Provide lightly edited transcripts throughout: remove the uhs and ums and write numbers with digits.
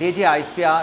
DGISPR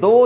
2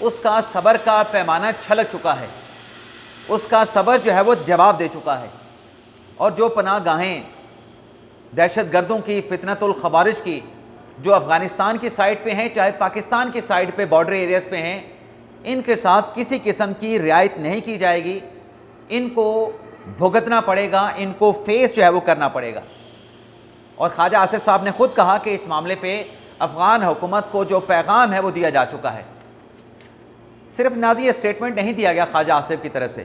اس کا صبر کا پیمانہ چھلک چکا ہے، اس کا صبر جو ہے وہ جواب دے چکا ہے، اور جو پناہ گاہیں دہشت گردوں کی، فتنۃ الخوارج کی، جو افغانستان کی سائٹ پہ ہیں چاہے پاکستان کی سائٹ پہ بارڈر ایریاز پہ ہیں، ان کے ساتھ کسی قسم کی رعایت نہیں کی جائے گی، ان کو بھگتنا پڑے گا، ان کو فیس جو ہے وہ کرنا پڑے گا۔ اور خواجہ آصف صاحب نے خود کہا کہ اس معاملے پہ افغان حکومت کو جو پیغام ہے وہ دیا جا چکا ہے۔ صرف نازی اسٹیٹمنٹ نہیں دیا گیا خواجہ آصف کی طرف سے،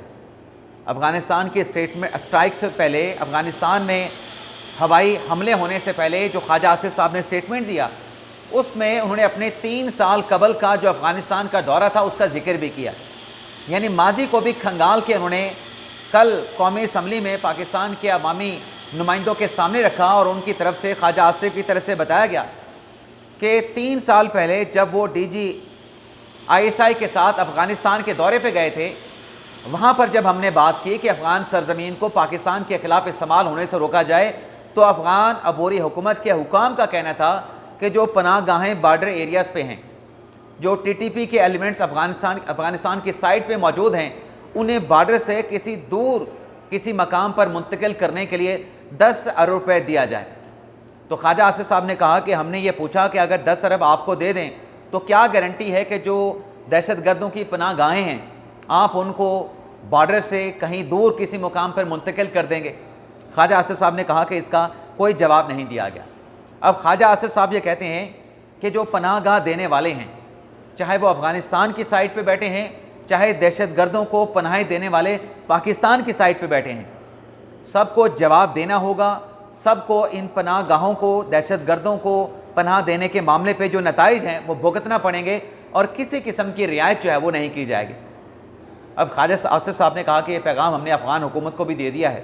افغانستان کی اسٹرائک سے پہلے، افغانستان میں ہوائی حملے ہونے سے پہلے جو خواجہ آصف صاحب نے اسٹیٹمنٹ دیا، اس میں انہوں نے اپنے 3 سال قبل کا جو افغانستان کا دورہ تھا اس کا ذکر بھی کیا، یعنی ماضی کو بھی کھنگال کے انہوں نے کل قومی اسمبلی میں پاکستان کے عوامی نمائندوں کے سامنے رکھا، اور ان کی طرف سے خواجہ آصف کی طرف سے بتایا گیا کہ 3 سال پہلے جب وہ DGISI کے ساتھ افغانستان کے دورے پہ گئے تھے، وہاں پر جب ہم نے بات کی کہ افغان سرزمین کو پاکستان کے خلاف استعمال ہونے سے روکا جائے، تو افغان عبوری حکومت کے حکام کا کہنا تھا کہ جو پناہ گاہیں بارڈر ایریاز پہ ہیں، جو TTP کے ایلیمنٹس افغانستان کی سائٹ پہ موجود ہیں، انہیں بارڈر سے کسی دور کسی مقام پر منتقل کرنے کے لیے 10 ارب روپے دیا جائے۔ تو خواجہ آصف صاحب نے کہا کہ ہم نے یہ پوچھا کہ اگر 10 ارب آپ کو دے دیں تو کیا گارنٹی ہے کہ جو دہشت گردوں کی پناہ گاہیں ہیں آپ ان کو بارڈر سے کہیں دور کسی مقام پر منتقل کر دیں گے؟ خواجہ آصف صاحب نے کہا کہ اس کا کوئی جواب نہیں دیا گیا۔ اب خواجہ آصف صاحب یہ کہتے ہیں کہ جو پناہ گاہ دینے والے ہیں، چاہے وہ افغانستان کی سائٹ پہ بیٹھے ہیں، چاہے دہشت گردوں کو پناہیں دینے والے پاکستان کی سائٹ پہ بیٹھے ہیں، سب کو جواب دینا ہوگا، سب کو ان پناہ گاہوں کو، دہشت گردوں کو پناہ دینے کے معاملے پہ جو نتائج ہیں وہ بھگتنا پڑیں گے، اور کسی قسم کی رعایت جو ہے وہ نہیں کی جائے گی۔ اب خواجہ آصف صاحب نے کہا کہ یہ پیغام ہم نے افغان حکومت کو بھی دے دیا ہے،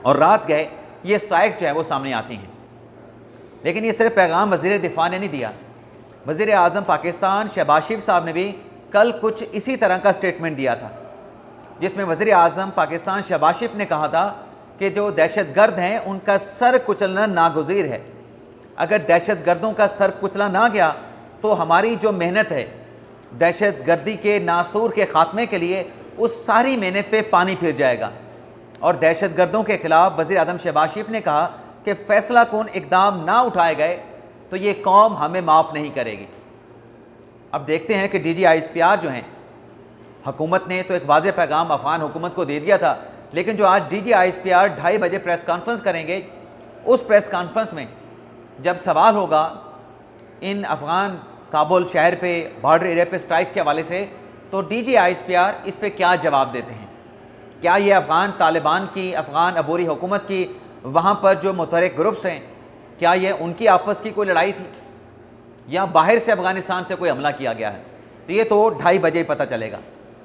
اور رات گئے یہ اسٹرائک جو ہے وہ سامنے آتی ہیں، لیکن یہ صرف پیغام وزیر دفاع نے نہیں دیا، وزیر اعظم پاکستان شہباز شریف صاحب نے بھی کل کچھ اسی طرح کا اسٹیٹمنٹ دیا تھا، جس میں وزیر اعظم پاکستان شہباز شریف نے کہا تھا کہ جو دہشت گرد ہیں ان کا سر کچلنا ناگزیر ہے، اگر دہشت گردوں کا سر کچلا نہ گیا تو ہماری جو محنت ہے دہشت گردی کے ناسور کے خاتمے کے لیے، اس ساری محنت پہ پانی پھر جائے گا۔ اور دہشت گردوں کے خلاف وزیر اعظم شہباز شریف نے کہا کہ فیصلہ کن اقدام نہ اٹھائے گئے تو یہ قوم ہمیں معاف نہیں کرے گی۔ اب دیکھتے ہیں کہ DGISPR جو ہیں، حکومت نے تو ایک واضح پیغام افغان حکومت کو دے دیا تھا، لیکن جو آج DGISPR 2:30 بجے پریس کانفرنس کریں گے، اس پریس کانفرنس میں جب سوال ہوگا ان افغان کابل شہر پہ بارڈر ایریا پہ اسٹرائک کے حوالے سے، تو DGISPR اس پہ کیا جواب دیتے ہیں؟ کیا یہ افغان طالبان کی، افغان عبوری حکومت کی وہاں پر جو متحرک گروپس ہیں، کیا یہ ان کی آپس کی کوئی لڑائی تھی یا باہر سے افغانستان سے کوئی حملہ کیا گیا ہے؟ تو یہ تو 2:30 بجے پتہ چلے گا۔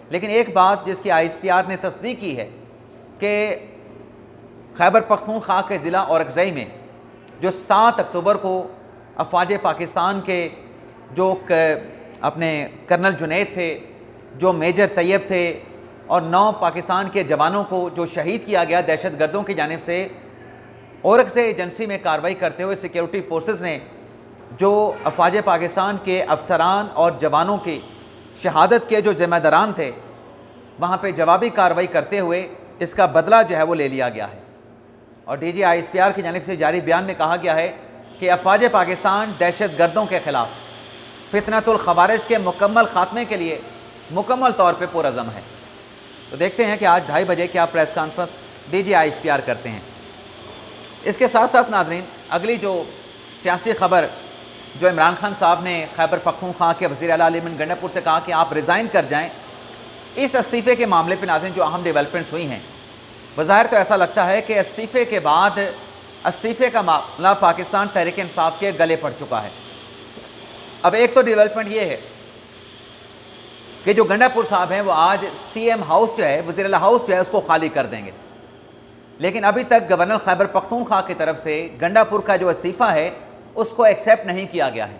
لیکن ایک بات جس کی ISPR نے تصدیق کی ہے کہ خیبر پختونخوا کے ضلع اورکزئی میں جو 7 اکتوبر کو افواج پاکستان کے جو اپنے کرنل جنید تھے، جو میجر طیب تھے، اور 9 پاکستان کے جوانوں کو جو شہید کیا گیا دہشت گردوں کی جانب سے، اورکزئی ایجنسی میں کارروائی کرتے ہوئے سیکیورٹی فورسز نے جو افواج پاکستان کے افسران اور جوانوں کی شہادت کے جو ذمہ داران تھے، وہاں پہ جوابی کارروائی کرتے ہوئے اس کا بدلہ جو ہے وہ لے لیا گیا ہے۔ اور DGISPR کی جانب سے جاری بیان میں کہا گیا ہے کہ افواج پاکستان دہشت گردوں کے خلاف فتنۃ الخوارج کے مکمل خاتمے کے لیے مکمل طور پہ پرعزم ہے۔ تو دیکھتے ہیں کہ آج 2:30 بجے کیا پریس کانفرنس DGISPR کرتے ہیں۔ اس کے ساتھ ساتھ ناظرین، اگلی جو سیاسی خبر جو عمران خان صاحب نے خیبر پختونخوا کے وزیر اعلیٰ علی محمد گنڈا پور سے کہا کہ آپ ریزائن کر جائیں، اس استعفے کے معاملے پہ ناظرین جو اہم ڈیولپمنٹس ہوئی ہیں، بظاہر تو ایسا لگتا ہے کہ استعفے کے بعد استعفے کا معاملہ پاکستان تحریک انصاف کے گلے پڑ چکا ہے۔ اب ایک تو ڈیولپمنٹ یہ ہے کہ جو گنڈا پور صاحب ہیں وہ آج CM ہاؤس جو ہے، وزیر اعلیٰ ہاؤس جو ہے، اس کو خالی کر دیں گے، لیکن ابھی تک گورنر خیبر پختونخوا کی طرف سے گنڈا پور کا جو استعفیٰ ہے اس کو ایکسیپٹ نہیں کیا گیا ہے۔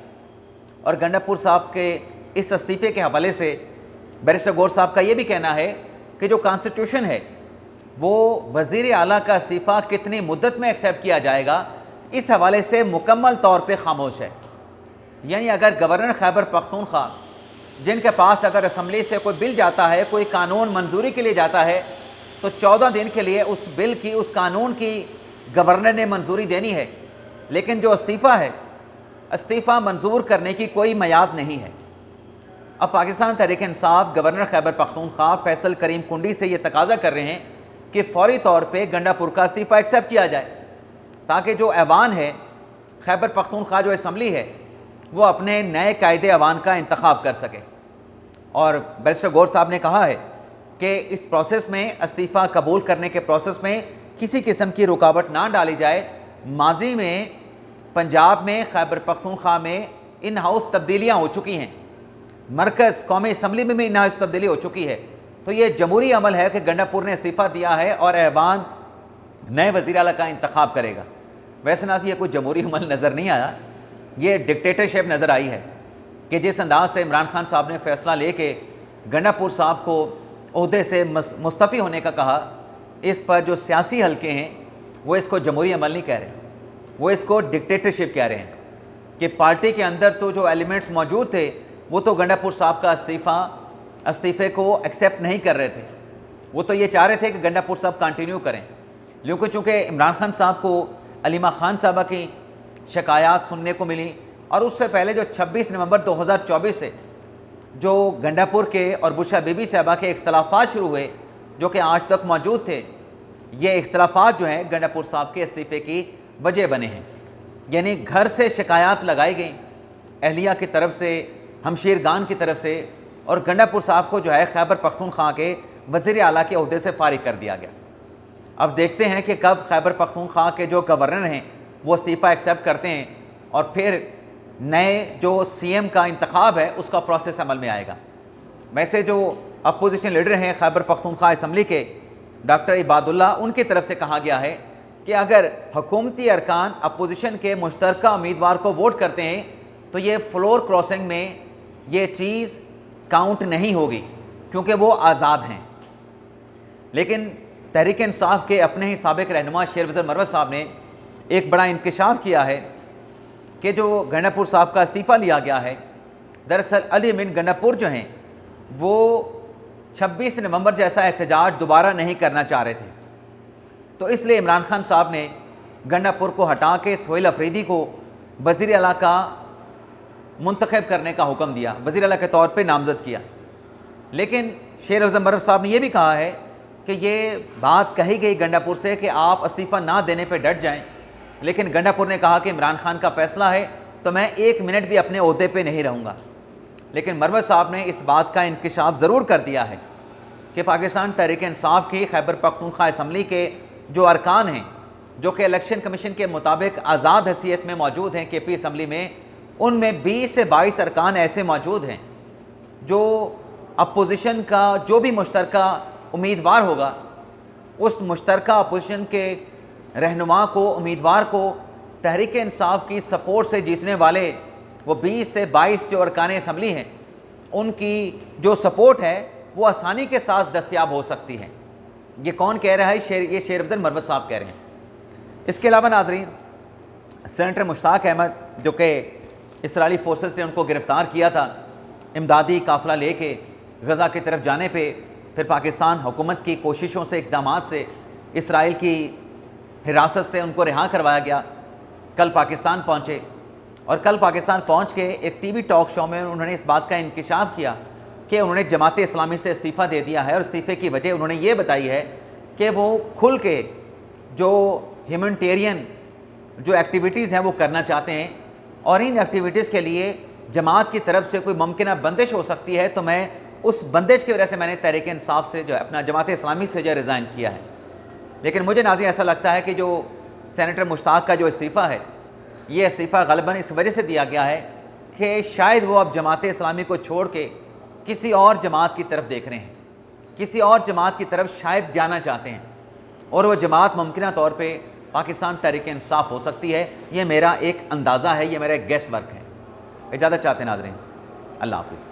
اور گنڈا پور صاحب کے اس استعفے کے حوالے سے بیرسٹر گور صاحب کا یہ بھی کہنا ہے کہ جو کانسٹیٹیوشن ہے وہ وزیر اعلیٰ کا استعفیٰ کتنی مدت میں ایکسیپٹ کیا جائے گا، اس حوالے سے مکمل طور پہ خاموش ہے۔ یعنی اگر گورنر خیبر پختونخوا جن کے پاس اگر اسمبلی سے کوئی بل جاتا ہے, کوئی قانون منظوری کے لیے جاتا ہے, تو 14 دن کے لیے اس بل کی, اس قانون کی گورنر نے منظوری دینی ہے. لیکن جو استعفیٰ ہے, استعفیٰ منظور کرنے کی کوئی میعاد نہیں ہے. اب پاکستان تحریک انصاف گورنر خیبر پختونخوا فیصل کریم کنڈی سے یہ تقاضا کر رہے ہیں کہ فوری طور پہ گنڈا پور کا استعفیٰ ایکسیپٹ کیا جائے, تاکہ جو ایوان ہے, خیبر پختونخوا جو اسمبلی ہے, وہ اپنے نئے قائد ایوان کا انتخاب کر سکے. اور بیرسٹر گور صاحب نے کہا ہے کہ اس پروسیس میں, استعفیٰ قبول کرنے کے پروسیس میں کسی قسم کی رکاوٹ نہ ڈالی جائے. ماضی میں پنجاب میں, خیبر پختونخوا میں ان ہاؤس تبدیلیاں ہو چکی ہیں, مرکز قومی اسمبلی میں بھی ان ہاؤس تبدیلی ہو چکی ہے. تو یہ جمہوری عمل ہے کہ گنڈا پور نے استعفیٰ دیا ہے اور ایوان نئے وزیر اعلیٰ کا انتخاب کرے گا. ویسے ناظرین یہ کوئی جمہوری عمل نظر نہیں آیا, یہ ڈکٹیٹرشپ نظر آئی ہے کہ جس انداز سے عمران خان صاحب نے فیصلہ لے کے گنڈا پور صاحب کو عہدے سے مستعفی ہونے کا کہا, اس پر جو سیاسی حلقے ہیں وہ اس کو جمہوری عمل نہیں کہہ رہے, وہ اس کو ڈکٹیٹرشپ کہہ رہے ہیں کہ پارٹی کے اندر تو جو ایلیمنٹس موجود تھے وہ تو گنڈا پور صاحب کا استعفے کو ایکسیپٹ نہیں کر رہے تھے. وہ تو یہ چاہ رہے تھے کہ گنڈا پور صاحب کنٹینیو کریں, لیکن چونکہ عمران خان صاحب کو علیمہ خان صاحبہ کی شکایات سننے کو ملی, اور اس سے پہلے جو 26 نومبر 2024 سے جو گنڈا پور کے اور بشرا بی بی صاحبہ کے اختلافات شروع ہوئے جو کہ آج تک موجود تھے, یہ اختلافات جو ہیں گنڈا پور صاحب کے استعفے کی وجہ بنے ہیں. یعنی گھر سے شکایات لگائی گئیں اہلیہ کی طرف سے, ہمشیر گان کی طرف سے, اور گنڈا پور صاحب کو جو ہے خیبر پختونخوا کے وزیر اعلیٰ کے عہدے سے فارغ کر دیا گیا. اب دیکھتے ہیں کہ کب خیبر پختونخوا کے جو گورنر ہیں وہ استعفیٰ ایکسیپٹ کرتے ہیں, اور پھر نئے جو سی ایم کا انتخاب ہے اس کا پروسیس عمل میں آئے گا. ویسے جو اپوزیشن لیڈر ہیں خیبر پختونخوا اسمبلی کے, ڈاکٹر عباد اللہ, ان کی طرف سے کہا گیا ہے کہ اگر حکومتی ارکان اپوزیشن کے مشترکہ امیدوار کو ووٹ کرتے ہیں تو یہ فلور کراسنگ میں یہ چیز کاؤنٹ نہیں ہوگی کیونکہ وہ آزاد ہیں. لیکن تحریک انصاف کے اپنے ہی سابق رہنما شیر وزیر مروت صاحب نے ایک بڑا انکشاف کیا ہے کہ جو گنڈا پور صاحب کا استعفیٰ لیا گیا ہے, دراصل علی امین گنڈا پور جو ہیں وہ 26 نومبر جیسا احتجاج دوبارہ نہیں کرنا چاہ رہے تھے. تو اس لیے عمران خان صاحب نے گنڈا پور کو ہٹا کے سہیل افریدی کو وزیر اعلیٰ کا منتخب کرنے کا حکم دیا, وزیر اعلیٰ کے طور پہ نامزد کیا. لیکن شیر وزیر مروت صاحب نے یہ بھی کہا ہے کہ یہ بات کہی گئی گنڈا پور سے کہ آپ استعفیٰ نہ دینے پہ ڈٹ جائیں, لیکن گنڈا پور نے کہا کہ عمران خان کا فیصلہ ہے تو میں 1 منٹ بھی اپنے عہدے پہ نہیں رہوں گا. لیکن مروت صاحب نے اس بات کا انکشاف ضرور کر دیا ہے کہ پاکستان تحریک انصاف کی خیبر پختونخوا اسمبلی کے جو ارکان ہیں جو کہ الیکشن کمیشن کے مطابق آزاد حیثیت میں موجود ہیں کے پی اسمبلی میں, ان میں 20 سے 22 ارکان ایسے موجود ہیں جو اپوزیشن کا جو بھی مشترکہ امیدوار ہوگا اس مشترکہ اپوزیشن کے رہنما کو, امیدوار کو تحریک انصاف کی سپورٹ سے جیتنے والے وہ 20 سے 22 جو ارکان اسمبلی ہیں ان کی جو سپورٹ ہے وہ آسانی کے ساتھ دستیاب ہو سکتی ہے. یہ کون کہہ رہا ہے؟ یہ شیر وزیر مروت صاحب کہہ رہے ہیں. اس کے علاوہ ناظرین, سینیٹر مشتاق احمد جو کہ اسرائیلی فورسز نے ان کو گرفتار کیا تھا امدادی قافلہ لے کے غزہ کی طرف جانے پہ, پھر پاکستان حکومت کی کوششوں سے, اقدامات سے اسرائیل کی حراست سے ان کو رہا کروایا گیا. کل پاکستان پہنچے اور کل پاکستان پہنچ کے ایک ٹی وی ٹاک شو میں انہوں نے اس بات کا انکشاف کیا کہ انہوں نے جماعت اسلامی سے استعفیٰ دے دیا ہے, اور استعفے کی وجہ انہوں نے یہ بتائی ہے کہ وہ کھل کے جو ہیومنٹیرین جو ایکٹیویٹیز ہیں وہ کرنا چاہتے ہیں, اور ان ایکٹیویٹیز کے لیے جماعت کی طرف سے کوئی ممکنہ بندش ہو سکتی ہے, تو میں اس بندش کی وجہ سے میں نے تحریک انصاف سے جو اپنا جماعت اسلامی سے جو ریزائن کیا ہے. لیکن مجھے ناظرین ایسا لگتا ہے کہ جو سینیٹر مشتاق کا جو استعفیٰ ہے یہ استعفیٰ غالباً اس وجہ سے دیا گیا ہے کہ شاید وہ اب جماعت اسلامی کو چھوڑ کے کسی اور جماعت کی طرف دیکھ رہے ہیں, کسی اور جماعت کی طرف شاید جانا چاہتے ہیں, اور وہ جماعت ممکنہ طور پہ پاکستان تحریک انصاف ہو سکتی ہے. یہ میرا ایک اندازہ ہے, یہ میرا ایک گیس ورک ہے. اجازت چاہتے ہیں ناظرین, اللہ حافظ.